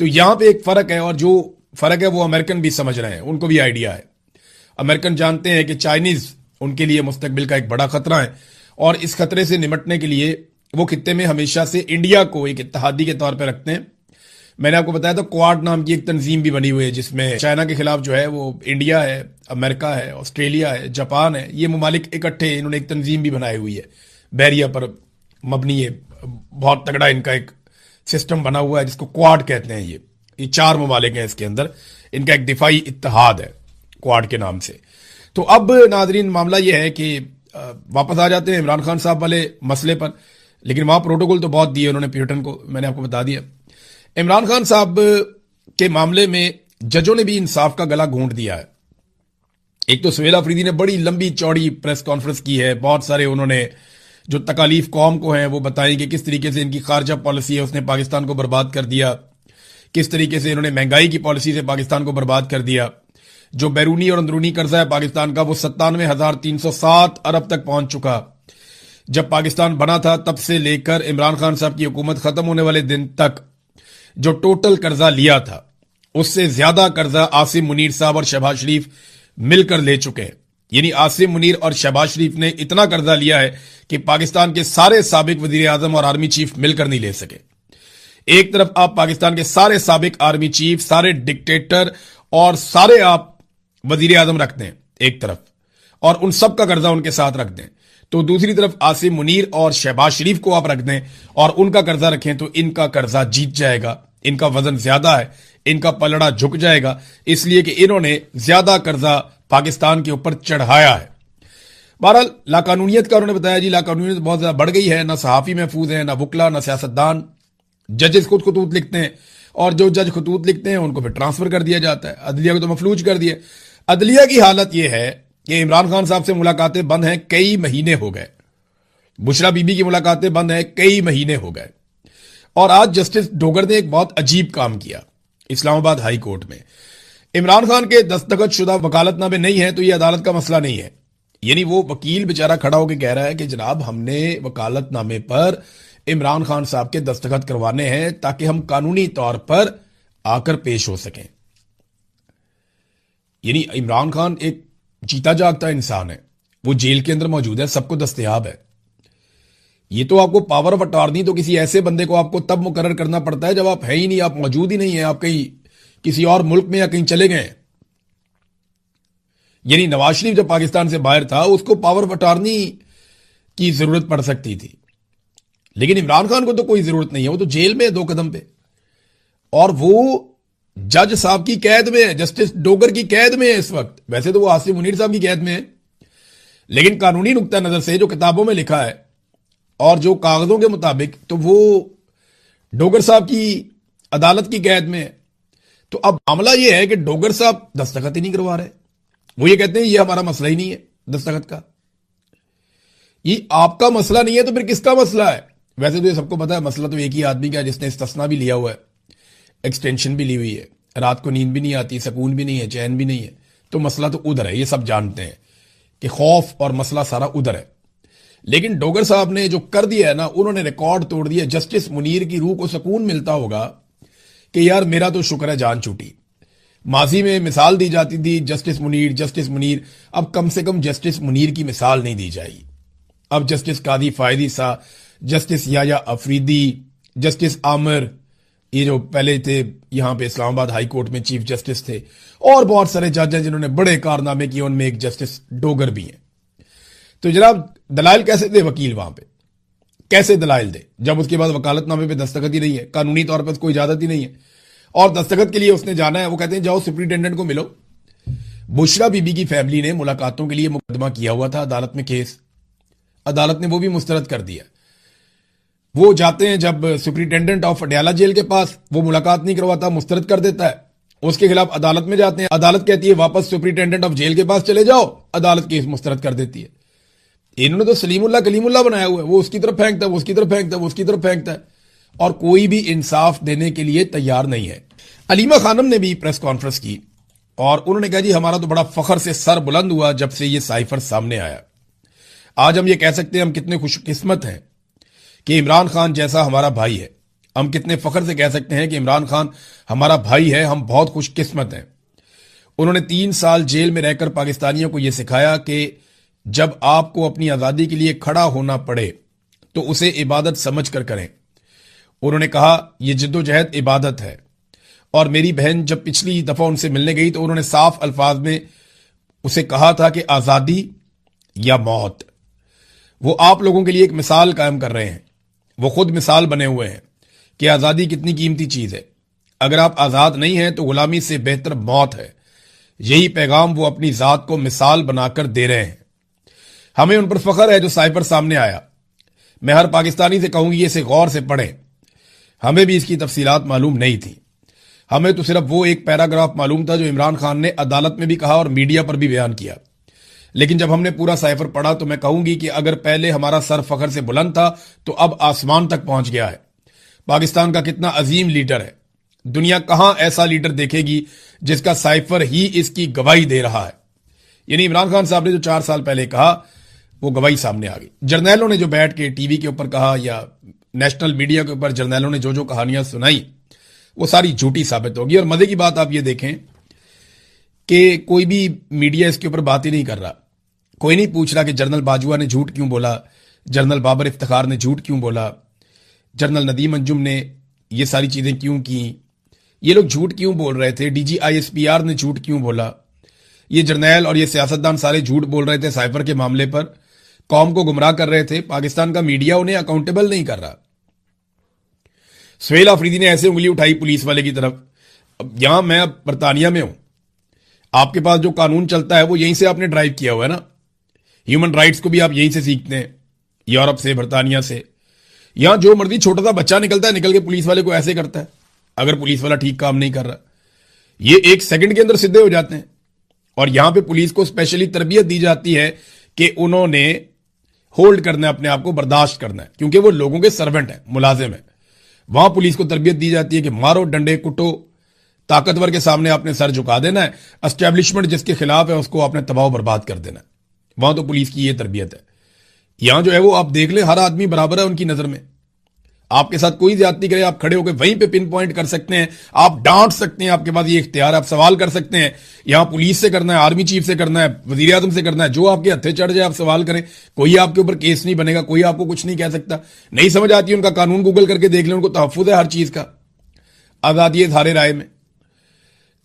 تو یہاں پہ ایک فرق ہے، اور جو فرق ہے وہ امریکن بھی سمجھ رہے ہیں، ان کو بھی آئیڈیا ہے. امریکن جانتے ہیں کہ چائنیز ان کے لیے مستقبل کا ایک بڑا خطرہ ہے، اور اس خطرے سے نمٹنے کے لیے وہ خطے میں ہمیشہ سے انڈیا کو ایک اتحادی کے طور پہ رکھتے ہیں. میں نے آپ کو بتایا تھا کوارڈ نام کی ایک تنظیم بھی بنی ہوئی ہے، جس میں چائنا کے خلاف جو ہے وہ انڈیا ہے، امریکہ ہے، آسٹریلیا ہے، جاپان ہے، یہ ممالک اکٹھے انہوں نے ایک تنظیم بھی بنائی ہوئی ہے، بحریہ پر مبنی ہے. بہت تگڑا ان کا ایک سسٹم بنا ہوا ہے جس کو کوارڈ کہتے ہیں. یہ 4 ممالک ہیں اس کے اندر، ان کا ایک دفاعی اتحاد ہے کوارڈ کے نام سے. تو اب ناظرین معاملہ یہ ہے کہ واپس آ جاتے ہیں عمران خان صاحب والے مسئلے پر، لیکن وہاں پروٹوکول تو بہت دیے انہوں نے پیوٹن کو، میں نے آپ کو بتا دیا. عمران خان صاحب کے معاملے میں ججوں نے بھی انصاف کا گلا گھونٹ دیا ہے. ایک تو سہیل آفریدی نے بڑی لمبی چوڑی پریس کانفرنس کی ہے، بہت سارے انہوں نے جو تکالیف قوم کو ہیں وہ بتائیں کہ کس طریقے سے ان کی خارجہ پالیسی ہے اس نے پاکستان کو برباد کر دیا، کس طریقے سے انہوں نے مہنگائی کی پالیسی سے پاکستان کو برباد کر دیا. جو بیرونی اور اندرونی قرضہ ہے پاکستان کا وہ 97,307 ارب تک پہنچ چکا. جب پاکستان بنا تھا تب سے لے کر عمران خان صاحب کی حکومت ختم ہونے والے دن تک جو ٹوٹل قرضہ لیا تھا اس سے زیادہ قرضہ عاصم منیر صاحب اور شہباز شریف مل کر لے چکے ہیں. یعنی عاصم منیر اور شہباز شریف نے اتنا قرضہ لیا ہے کہ پاکستان کے سارے سابق وزیر اعظم اور آرمی چیف مل کر نہیں لے سکے. ایک طرف آپ پاکستان کے سارے سابق آرمی چیف، سارے ڈکٹیٹر اور سارے آپ وزیر اعظم رکھ دیں ایک طرف، اور ان سب کا قرضہ ان کے ساتھ رکھ دیں، تو دوسری طرف عاصم منیر اور شہباز شریف کو آپ رکھ دیں اور ان کا قرضہ رکھیں تو ان کا قرضہ جیت جائے گا. ان کا وزن زیادہ ہے، ان کا پلڑا جھک جائے گا، اس لیے کہ انہوں نے زیادہ قرضہ پاکستان کے اوپر چڑھایا ہے. بہرحال لاقانونیت کا انہوں نے بتایا جی لاقانونیت بہت زیادہ بڑھ گئی ہے، نہ صحافی محفوظ ہیں، نہ وکلا، نہ سیاستدان. ججز خود خطوط لکھتے ہیں، اور جو جج خطوط لکھتے ہیں ان کو پھر ٹرانسفر کر دیا جاتا ہے. عدلیہ کو تو مفلوج کر دیا. عدلیہ کی حالت یہ ہے کہ عمران خان صاحب سے ملاقاتیں بند ہیں، کئی مہینے ہو گئے. بشرا بی بی کی ملاقاتیں بند ہیں، کئی مہینے ہو گئے. اور آج جسٹس ڈوگر نے ایک بہت عجیب کام کیا اسلام آباد ہائی کورٹ میں. عمران خان کے دستخط شدہ وکالت نامے نہیں ہیں تو یہ عدالت کا مسئلہ نہیں ہے. یعنی وہ وکیل بیچارہ کھڑا ہو کے کہہ رہا ہے کہ جناب ہم نے وکالت نامے پر عمران خان صاحب کے دستخط کروانے ہیں تاکہ ہم قانونی طور پر آ کر پیش ہو سکیں. یعنی عمران خان ایک جیتا جاگتا انسان ہے، وہ جیل کے اندر موجود ہے، سب کو دستیاب ہے. یہ تو آپ کو پاور آف اٹارنی تو کسی ایسے بندے کو آپ کو تب مقرر کرنا پڑتا ہے جب آپ ہے ہی نہیں، آپ موجود ہی نہیں ہیں، آپ کہیں کسی اور ملک میں یا کہیں چلے گئے. یعنی نواز شریف جب پاکستان سے باہر تھا اس کو پاور آف اٹارنی کی ضرورت پڑ سکتی تھی، لیکن عمران خان کو تو کوئی ضرورت نہیں ہے، وہ تو جیل میں ہے 2 قدم پہ، اور وہ جج صاحب کی قید میں ہے، جسٹس ڈوگر کی قید میں ہے اس وقت. ویسے تو وہ عاصم منیر صاحب کی قید میں ہے، لیکن قانونی نقطہ نظر سے جو کتابوں میں لکھا ہے اور جو کاغذوں کے مطابق تو وہ ڈوگر صاحب کی عدالت کی قید میں ہے. تو اب معاملہ یہ ہے کہ ڈوگر صاحب دستخط ہی نہیں کروا رہے. وہ یہ کہتے ہیں یہ ہمارا مسئلہ ہی نہیں ہے دستخط کا. یہ آپ کا مسئلہ نہیں ہے تو پھر کس کا مسئلہ ہے؟ ویسے تو یہ سب کو پتا ہے مسئلہ تو ایک ہی آدمی کا ہے جس نے استثنا بھی لیا ہوا ہے، ایکسٹینشن بھی لی ہوئی ہے، رات کو نیند بھی نہیں آتی، سکون بھی نہیں ہے، چین بھی نہیں ہے. تو مسئلہ تو ادھر ہے، یہ سب جانتے ہیں کہ خوف اور مسئلہ سارا ادھر ہے. لیکن ڈوگر صاحب نے جو کر دیا ہے نا، انہوں نے ریکارڈ توڑ دیا. جسٹس منیر کی روح کو سکون ملتا ہوگا کہ یار میرا تو شکر ہے جان چھوٹی. ماضی میں مثال دی جاتی تھی جسٹس منیر، اب کم سے کم جسٹس منیر کی مثال نہیں دی جائے گی. اب جسٹس قاضی فائدی صاحب، جسٹس یحییٰ افریدی، جسٹس عامر، یہ جو پہلے تھے یہاں پہ اسلام آباد ہائی کورٹ میں چیف جسٹس تھے، اور بہت سارے جج ہیں جنہوں نے بڑے کارنامے کیے، ان میں ایک جسٹس ڈوگر بھی ہیں. تو جناب دلائل کیسے دے وکیل وہاں پہ؟ کیسے دلائل دے جب اس کے بعد وکالت نامے پہ دستخط ہی نہیں ہے، قانونی طور پر کوئی اجازت ہی نہیں ہے، اور دستخط کے لیے اس نے جانا ہے. وہ کہتے ہیں جاؤ سپرنٹینڈنٹ کو ملو. بشرا بی بی کی فیملی نے ملاقاتوں کے لیے مقدمہ کیا ہوا تھا عدالت میں، کیس عدالت نے وہ بھی مسترد کر دیا. وہ جاتے ہیں جب سپرنٹینڈنٹ آف اڈیالہ جیل کے پاس، وہ ملاقات نہیں کرواتا، مسترد کر دیتا ہے. اس کے خلاف عدالت میں جاتے ہیں، عدالت کہتی ہے واپس سپرنٹینڈنٹ آف جیل کے پاس چلے جاؤ، عدالت کیس مسترد کر دیتی ہے. انہوں نے تو سلیم اللہ کلیم اللہ بنایا ہوا ہے، وہ اس کی طرف پھینکتا ہے، وہ اس کی طرف پھینکتا ہے، وہ اس کی طرف پھینکتا ہے، اور کوئی بھی انصاف دینے کے لیے تیار نہیں ہے. علیمہ خانم نے بھی پریس کانفرنس کی اور انہوں نے کہا جی ہمارا تو بڑا فخر سے سر بلند ہوا جب سے یہ سائفر سامنے آیا. آج ہم یہ کہہ سکتے ہیں ہم کتنے خوش قسمت ہیں کہ عمران خان جیسا ہمارا بھائی ہے. ہم کتنے فخر سے کہہ سکتے ہیں کہ عمران خان ہمارا بھائی ہے, ہم بہت خوش قسمت ہیں. انہوں نے 3 سال جیل میں رہ کر پاکستانیوں کو یہ سکھایا کہ جب آپ کو اپنی آزادی کے لیے کھڑا ہونا پڑے تو اسے عبادت سمجھ کر کریں. انہوں نے کہا یہ جدوجہد عبادت ہے. اور میری بہن جب پچھلی دفعہ ان سے ملنے گئی تو انہوں نے صاف الفاظ میں اسے کہا تھا کہ آزادی یا موت. وہ آپ لوگوں کے لیے ایک مثال قائم کر رہے ہیں, وہ خود مثال بنے ہوئے ہیں کہ آزادی کتنی قیمتی چیز ہے. اگر آپ آزاد نہیں ہیں تو غلامی سے بہتر موت ہے. یہی پیغام وہ اپنی ذات کو مثال بنا کر دے رہے ہیں. ہمیں ان پر فخر ہے جو سائفر سامنے آیا. میں ہر پاکستانی سے کہوں گی اسے غور سے پڑھیں. ہمیں بھی اس کی تفصیلات معلوم نہیں تھی. ہمیں تو صرف وہ ایک پیراگراف معلوم تھا جو عمران خان نے عدالت میں بھی کہا اور میڈیا پر بھی بیان کیا. لیکن جب ہم نے پورا سائفر پڑھا تو میں کہوں گی کہ اگر پہلے ہمارا سر فخر سے بلند تھا تو اب آسمان تک پہنچ گیا ہے. پاکستان کا کتنا عظیم لیڈر ہے. دنیا کہاں ایسا لیڈر دیکھے گی جس کا سائفر ہی اس کی گواہی دے رہا ہے. یعنی عمران خان صاحب نے جو 4 سال پہلے کہا وہ گواہی سامنے آ گئی. جرنیلوں نے جو بیٹھ کے ٹی وی کے اوپر کہا یا نیشنل میڈیا کے اوپر جرنیلوں نے جو کہانیاں سنائی وہ ساری جھوٹی ثابت ہوگی. اور مزے کی بات آپ یہ دیکھیں کہ کوئی بھی میڈیا اس کے اوپر بات ہی نہیں کر رہا. کوئی نہیں پوچھ رہا کہ جنرل باجوہ نے جھوٹ کیوں بولا, جنرل بابر افتخار نے جھوٹ کیوں بولا, جنرل ندیم انجم نے یہ ساری چیزیں کیوں کی, یہ لوگ جھوٹ کیوں بول رہے تھے, ڈی جی ISPR نے جھوٹ کیوں بولا. یہ جرنیل اور یہ سیاستدان سارے جھوٹ بول رہے تھے سائفر کے معاملے پر, قوم کو گمراہ کر رہے تھے. پاکستان کا میڈیا انہیں اکاؤنٹیبل نہیں کر رہا. سہیل آفریدی نے ایسے انگلی اٹھائی پولیس والے کی طرف. اب یہاں میں برطانیہ میں ہوں, آپ کے پاس جو قانون چلتا ہے وہ یہیں سے آپ نے ڈرائیو کیا ہوا ہے نا. ہیومن رائٹس کو بھی آپ یہیں سے سیکھتے ہیں, یورپ سے, برطانیہ سے. یہاں جو مرضی چھوٹا سا بچہ نکلتا ہے نکل کے پولیس والے کو ایسے کرتا ہے اگر پولیس والا ٹھیک کام نہیں کر رہا. یہ 1 سیکنڈ کے اندر سدھے ہو جاتے ہیں. اور یہاں پہ پولیس کو اسپیشلی تربیت دی جاتی ہے کہ انہوں نے ہولڈ کرنا ہے, اپنے آپ کو برداشت کرنا ہے, کیونکہ وہ لوگوں کے سرونٹ ہیں, ملازم ہیں. وہاں پولیس کو تربیت دی جاتی ہے کہ مارو, ڈنڈے کٹو, طاقتور کے سامنے آپ نے سر جھکا دینا ہے, اسٹیبلشمنٹ جس کے خلاف ہے اس کو آپ نے تباہ و برباد کر دینا ہے. وہاں تو پولیس کی یہ تربیت ہے. یہاں جو ہے وہ آپ دیکھ لیں ہر آدمی برابر ہے ان کی نظر میں. آپ کے ساتھ کوئی زیادتی کرے آپ کھڑے ہو کے وہیں پہ پن پوائنٹ کر سکتے ہیں, آپ ڈانٹ سکتے ہیں, آپ کے پاس یہ اختیار ہے, آپ سوال کر سکتے ہیں. یہاں پولیس سے کرنا ہے, آرمی چیف سے کرنا ہے, وزیر اعظم سے کرنا ہے, جو آپ کے ہتھے چڑھ جائے آپ سوال کریں. کوئی آپ کے اوپر کیس نہیں بنے گا, کوئی آپ کو کچھ نہیں کہہ سکتا. نہیں سمجھ آتی ان کا قانون گوگل کر کے دیکھ لیں, ان کو تحفظ ہے ہر چیز کا, آزادی اظہار رائے میں.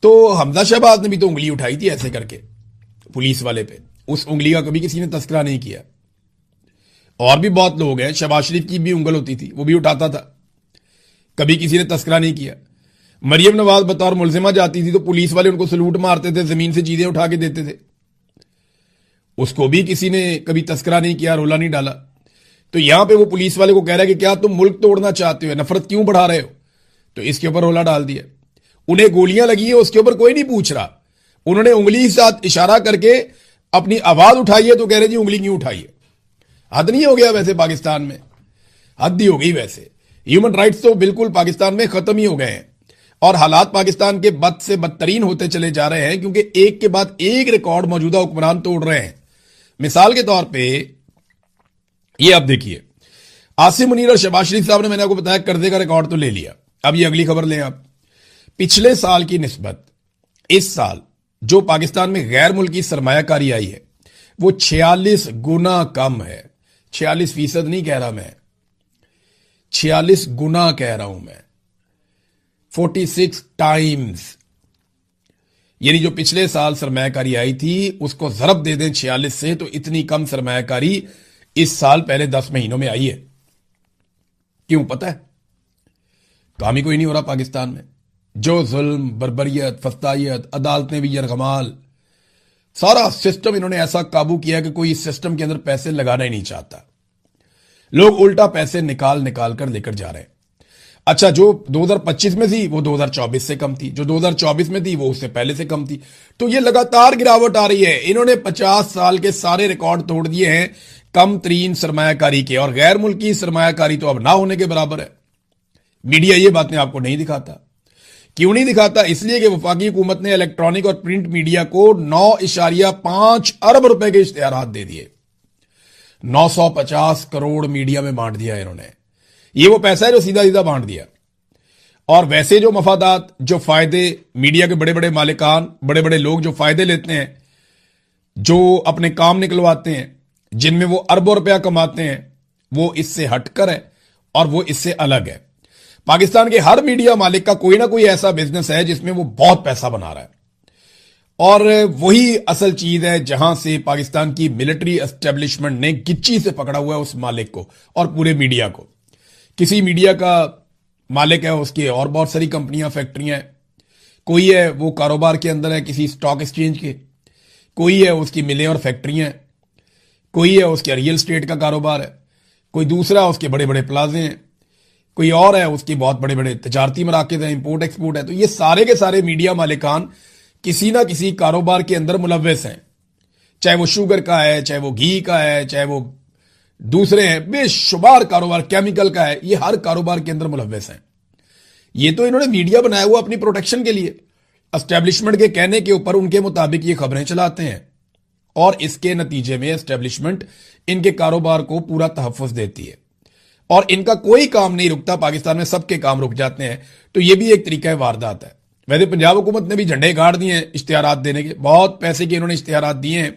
تو حمزہ شہباز نے بھی تو انگلی اٹھائی تھی ایسے کر کے پولیس والے پہ. اس انگلی کا کبھی کسی نے تذکرہ نہیں کیا. اور بھی بہت لوگ ہیں, شہباز شریف کی بھی انگل ہوتی تھی, وہ بھی اٹھاتا تھا, کبھی کسی نے تذکرہ نہیں کیا. مریم نواز بطور ملزمہ جاتی تھی تو پولیس والے ان کو سلوٹ مارتے تھے, زمین سے چیزیں اٹھا کے دیتے تھے. اس کو بھی کسی نے کبھی تذکرہ نہیں کیا, رولا نہیں ڈالا. تو یہاں پہ وہ پولیس والے کو کہہ رہا ہے کہ کیا تم ملک توڑنا چاہتے ہو, نفرت کیوں بڑھا رہے ہو, تو اس کے اوپر رولا ڈال دیا. انہیں گولیاں لگی ہیں اس کے اوپر کوئی نہیں پوچھ رہا. انہوں نے انگلی ساتھ اشارہ کر کے اپنی آواز اٹھائی ہے تو کہہ رہے جی انگلی کیوں اٹھائی ہے. حد نہیں ہو گیا ویسے پاکستان میں, حد ہی ہو گئی ویسے. ہیومن رائٹس تو بالکل پاکستان میں ختم ہی ہو گئے ہیں, اور حالات پاکستان کے بد سے بدترین ہوتے چلے جا رہے ہیں کیونکہ ایک کے بعد ایک ریکارڈ موجودہ حکمران توڑ رہے ہیں. مثال کے طور پہ یہ آپ دیکھیے, عاصم منیر اور شہباز شریف صاحب نے, میں نے آپ کو بتایا, قرضے کا ریکارڈ تو لے لیا. اب یہ اگلی خبر لیں آپ. پچھلے سال کی نسبت اس سال جو پاکستان میں غیر ملکی سرمایہ کاری آئی ہے وہ 46 گنا کم ہے. 46% نہیں کہہ رہا میں, 46 گنا کہہ رہا ہوں میں, 46 ٹائمز. یعنی جو پچھلے سال سرمایہ کاری آئی تھی اس کو ضرب دے دیں 46 سے تو اتنی کم سرمایہ کاری اس سال پہلے 10 مہینوں میں آئی ہے. کیوں پتہ ہے؟ کام ہی کوئی نہیں ہو رہا پاکستان میں. جو ظلم, بربریت, فسطائیت, عدالتیں بھی یرغمال, سارا سسٹم انہوں نے ایسا قابو کیا کہ کوئی اس سسٹم کے اندر پیسے لگانا ہی نہیں چاہتا. لوگ الٹا پیسے نکال کر لے کر جا رہے ہیں. اچھا, جو 2025 میں تھی وہ 2024 سے کم تھی, جو 2024 میں تھی وہ اس سے پہلے سے کم تھی. تو یہ لگاتار گراوٹ آ رہی ہے. انہوں نے 50 سال کے سارے ریکارڈ توڑ دیے ہیں کم ترین سرمایہ کاری کے, اور غیر ملکی سرمایہ کاری تو اب نہ ہونے کے برابر ہے. میڈیا یہ باتیں آپ کو نہیں دکھاتا. کیوں نہیں دکھاتا؟ اس لیے کہ وفاقی حکومت نے الیکٹرانک اور پرنٹ میڈیا کو 9.5 ارب روپے کے اشتہارات دے دیے. 950 کروڑ میڈیا میں بانٹ دیا انہوں نے. یہ وہ پیسہ ہے جو سیدھا بانٹ دیا. اور ویسے جو مفادات، جو فائدے میڈیا کے بڑے بڑے مالکان، بڑے بڑے لوگ جو فائدے لیتے ہیں، جو اپنے کام نکلواتے ہیں، جن میں وہ اربوں روپیہ کماتے ہیں، وہ اس سے ہٹ کر ہے اور وہ اس سے الگ ہے۔ پاکستان کے ہر میڈیا مالک کا کوئی نہ کوئی ایسا بزنس ہے جس میں وہ بہت پیسہ بنا رہا ہے، اور وہی اصل چیز ہے جہاں سے پاکستان کی ملٹری اسٹیبلشمنٹ نے گچی سے پکڑا ہوا ہے اس مالک کو اور پورے میڈیا کو۔ کسی میڈیا کا مالک ہے، اس کے اور بہت ساری کمپنیاں، فیکٹریاں ہیں، کوئی ہے وہ کاروبار کے اندر ہے کسی سٹاک ایکسچینج کے، کوئی ہے اس کی ملیں اور فیکٹریاں ہیں، کوئی ہے اس کے ریئل اسٹیٹ کا کاروبار ہے، کوئی دوسرا اس کے بڑے بڑے پلازے ہیں، کوئی اور ہے اس کی بہت بڑے بڑے تجارتی مراکز ہیں، امپورٹ ایکسپورٹ ہے۔ تو یہ سارے کے سارے میڈیا مالکان کسی نہ کسی کاروبار کے اندر ملوث ہیں، چاہے وہ شوگر کا ہے، چاہے وہ گھی کا ہے، چاہے وہ دوسرے ہیں، بے شمار کاروبار، کیمیکل کا ہے، یہ ہر کاروبار کے اندر ملوث ہیں۔ یہ تو انہوں نے میڈیا بنایا ہوا اپنی پروٹیکشن کے لیے، اسٹیبلشمنٹ کے کہنے کے اوپر ان کے مطابق یہ خبریں چلاتے ہیں، اور اس کے نتیجے میں اسٹیبلشمنٹ ان کے کاروبار کو پورا تحفظ دیتی ہے، اور ان کا کوئی کام نہیں رکتا۔ پاکستان میں سب کے کام رک جاتے ہیں، تو یہ بھی ایک طریقہ واردات ہے۔ ویسے پنجاب حکومت نے بھی جھنڈے گاڑ دیے ہیں اشتہارات دینے کے، بہت پیسے کے انہوں نے اشتہارات دیے ہیں۔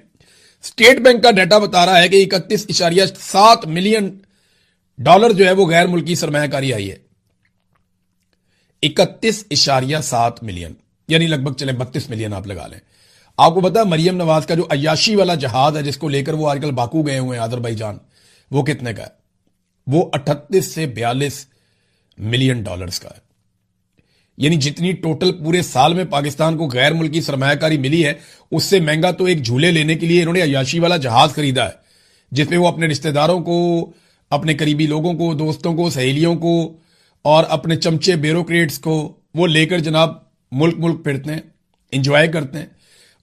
اسٹیٹ بینک کا ڈیٹا بتا رہا ہے کہ 31.7 ملین ڈالر جو ہے وہ غیر ملکی سرمایہ کاری آئی ہے، 31.7 ملین، یعنی لگ بھگ چلیں 32 ملین آپ لگا لیں۔ آپ کو پتا ہے مریم نواز کا جو عیاشی والا جہاز ہے جس کو لے کر وہ آج کل باکو گئے ہوئے ہیں آذربائیجان، وہ کتنے کا ہے؟ وہ 38 سے 42 ملین ڈالرز کا ہے۔ یعنی جتنی ٹوٹل پورے سال میں پاکستان کو غیر ملکی سرمایہ کاری ملی ہے، اس سے مہنگا تو ایک جھولے لینے کے لیے انہوں نے عیاشی والا جہاز خریدا ہے، جس میں وہ اپنے رشتہ داروں کو، اپنے قریبی لوگوں کو، دوستوں کو، سہیلیوں کو اور اپنے چمچے بیوروکریٹس کو وہ لے کر جناب ملک ملک پھرتے ہیں، انجوائے کرتے ہیں۔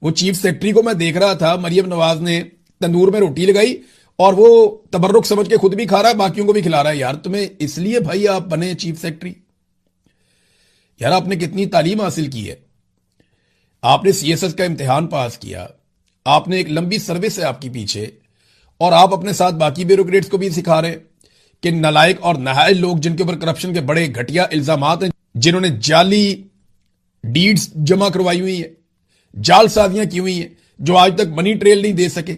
وہ چیف سیکرٹری کو میں دیکھ رہا تھا، مریم نواز نے تندور میں روٹی لگائی اور وہ تبرک سمجھ کے خود بھی کھا رہا ہے، باقیوں کو بھی کھلا رہا ہے۔ یار تمہیں اس لیے بھائی آپ بنے چیف سیکرٹری؟ یار آپ نے کتنی تعلیم حاصل کی ہے، آپ نے سی ایس ایس کا امتحان پاس کیا، آپ نے ایک لمبی سروس ہے آپ کی پیچھے، اور آپ اپنے ساتھ باقی بیوروکریٹس کو بھی سکھا رہے ہیں کہ نالائق اور نااہل لوگ جن کے اوپر کرپشن کے بڑے گھٹیا الزامات ہیں، جنہوں نے جعلی ڈیڈز جمع کروائی ہوئی ہیں، جال سازیاں کی ہوئی ہیں، جو آج تک منی ٹریل نہیں دے سکے،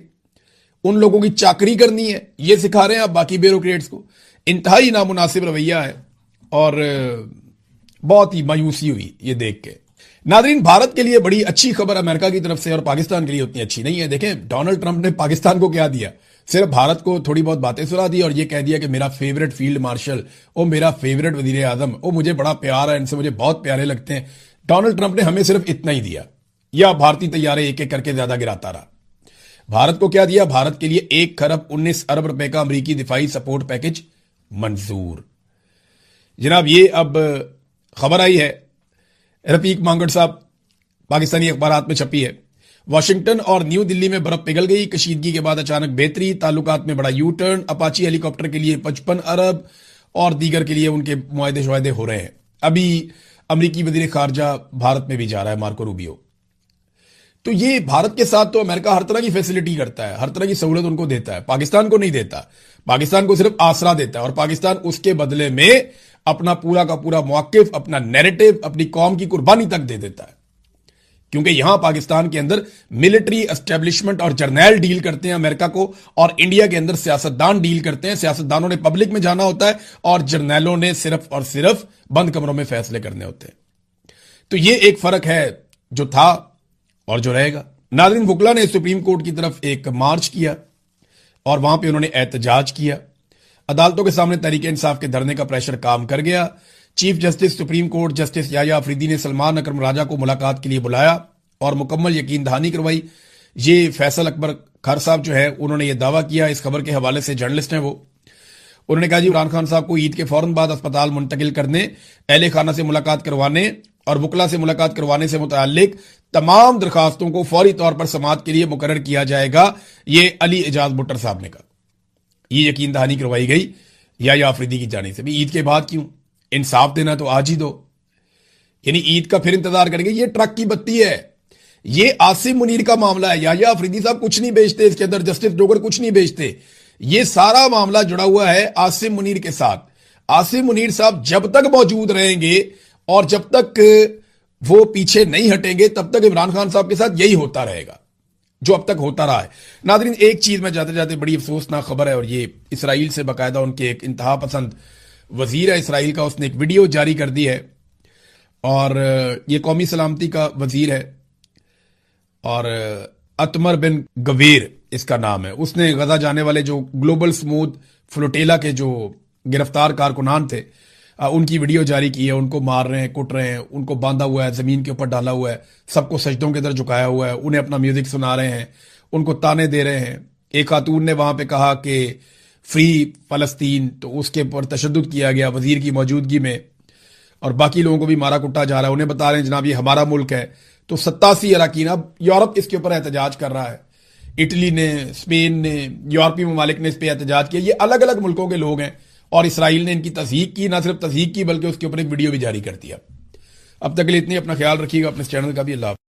ان لوگوں کی چاکری کرنی ہے، یہ سکھا رہے ہیں آپ باقی بیوروکریٹس کو۔ انتہائی نامناسب رویہ ہے، اور بہت ہی مایوسی ہوئی یہ دیکھ کے۔ ناظرین، بھارت کے لیے بڑی اچھی خبر امریکہ کی طرف سے، اور پاکستان کے لیے اتنی اچھی نہیں ہے۔ دیکھیں ڈونلڈ ٹرمپ نے پاکستان کو کیا دیا، صرف بھارت کو تھوڑی بہت باتیں سنا دی اور یہ کہہ دیا کہ میرا فیورٹ فیلڈ مارشل، او میرا فیورٹ وزیر اعظم، او مجھے بڑا پیار ہے ان سے، مجھے بہت پیارے لگتے ہیں۔ ڈونلڈ ٹرمپ نے ہمیں صرف اتنا ہی دیا، یا بھارتی طیارے ایک ایک کر کے زیادہ گراتا رہا۔ بھارت کو کیا دیا؟ بھارت کے لیے 1.19 ارب روپے کا امریکی دفاعی سپورٹ پیکج منظور۔ جناب یہ اب خبر آئی ہے، رفیق مانگڑ صاحب، پاکستانی اخبارات میں چھپی ہے۔ واشنگٹن اور نیو دلی میں برف پگھل گئی، کشیدگی کے بعد اچانک بہتری، تعلقات میں بڑا you turn, Apache Halley copter کے لیے 55 ارب اور دیگر کے لیے ان کے معاہدے شعاہدے ہو رہے ہیں۔ ابھی امریکی وزیر خارجہ بھارت میں بھی جا رہا ہے، مارکو روبیو۔ تو یہ بھارت کے ساتھ تو امریکہ ہر طرح کی فیسلٹی کرتا ہے، ہر طرح کی سہولت ان کو دیتا ہے، پاکستان کو نہیں دیتا، پاکستان کو صرف آسرا دیتا ہے، اور پاکستان اس کے بدلے میں اپنا پورا کا پورا موقف، اپنا نیریٹو، اپنی قوم کی قربانی تک دے دیتا ہے۔ کیونکہ یہاں پاکستان کے اندر ملٹری اسٹیبلشمنٹ اور جرنیل ڈیل کرتے ہیں امریکہ کو، اور انڈیا کے اندر سیاستدان ڈیل کرتے ہیں۔ سیاستدانوں نے پبلک میں جانا ہوتا ہے اور جرنیلوں نے صرف اور صرف بند کمروں میں فیصلے کرنے ہوتے ہیں۔ تو یہ ایک فرق ہے جو تھا اور جو رہے گا۔ ناظرین، وکلا نے سپریم کورٹ کی طرف ایک مارچ کیا اور وہاں پہ انہوں نے احتجاج کیا۔ عدالتوں کے سامنے تحریک انصاف کے دھرنے کا پریشر کام کر گیا۔ Chief justice supreme court justice Yahya Afridi نے سلمان اکرم راجہ کو ملاقات کے لیے بلایا اور مکمل یقین دہانی کروائی۔ یہ فیصل اکبر خر صاحب جو ہے انہوں نے یہ دعویٰ کیا، اس خبر کے حوالے سے جرنلسٹ ہیں وہ، انہوں نے کہا جی عمران خان صاحب کو عید کے فوراً بعد اسپتال منتقل کرنے، اہل خانہ سے ملاقات کروانے اور وکلا سے ملاقات کروانے سے متعلق تمام درخواستوں کو فوری طور پر سماعت کے لیے مقرر کیا جائے گا، یہ علی اعجاز بٹر صاحب نے کہا۔ یہ یقین دہانی کروائی گئی یحییٰ آفریدی کی جانب سے بھی۔ عید کے بعد کیوں؟ انصاف دینا تو آج ہی دو، یعنی عید کا پھر انتظار کریں گے؟ یہ ٹرک کی بتی ہے، یہ عاصم منیر کا معاملہ ہے۔ یحییٰ آفریدی صاحب کچھ نہیں بیچتے اس کے اندر، جسٹس ڈوگر کچھ نہیں بیچتے، یہ سارا معاملہ جڑا ہوا ہے عاصم منیر کے ساتھ۔ عاصم منیر صاحب جب تک موجود رہیں گے اور جب تک وہ پیچھے نہیں ہٹیں گے تب تک عمران خان صاحب کے ساتھ یہی ہوتا رہے گا جو اب تک ہوتا رہا ہے. ناظرین ایک چیز میں جاتے جاتے بڑی افسوسناک خبر ہے, اور یہ اسرائیل سے باقاعدہ ان کے ایک انتہا پسند وزیر ہے اسرائیل کا, اس نے ایک ویڈیو جاری کر دی ہے, اور یہ قومی سلامتی کا وزیر ہے اور اتمر بن گویر اس کا نام ہے. اس نے غزہ جانے والے جو گلوبل سموتھ فلوٹیلا کے جو گرفتار کارکنان تھے ان کی ویڈیو جاری کی ہے. ان کو مار رہے ہیں, کٹ رہے ہیں, ان کو باندھا ہوا ہے, زمین کے اوپر ڈالا ہوا ہے, سب کو سجدوں کے در جھکایا ہوا ہے, انہیں اپنا میوزک سنا رہے ہیں, ان کو تانے دے رہے ہیں. ایک خاتون نے وہاں پہ کہا کہ فری فلسطین, تو اس کے اوپر تشدد کیا گیا وزیر کی موجودگی میں, اور باقی لوگوں کو بھی مارا کٹا جا رہا ہے. انہیں بتا رہے ہیں جناب یہ ہمارا ملک ہے. تو 87 اراکین, اب یورپ اس کے اوپر احتجاج کر رہا ہے, اٹلی نے, اسپین نے, یورپی ممالک نے اس پہ احتجاج کیا. یہ الگ الگ ملکوں کے لوگ ہیں, اور اسرائیل نے ان کی تصدیق کی, نہ صرف تصدیق کی بلکہ اس کے اوپر ایک ویڈیو بھی جاری کر دیا. اب تک کے لیے اتنی, اپنا خیال رکھیے گا, اپنے اس چینل کا بھی. اللہ حافظ.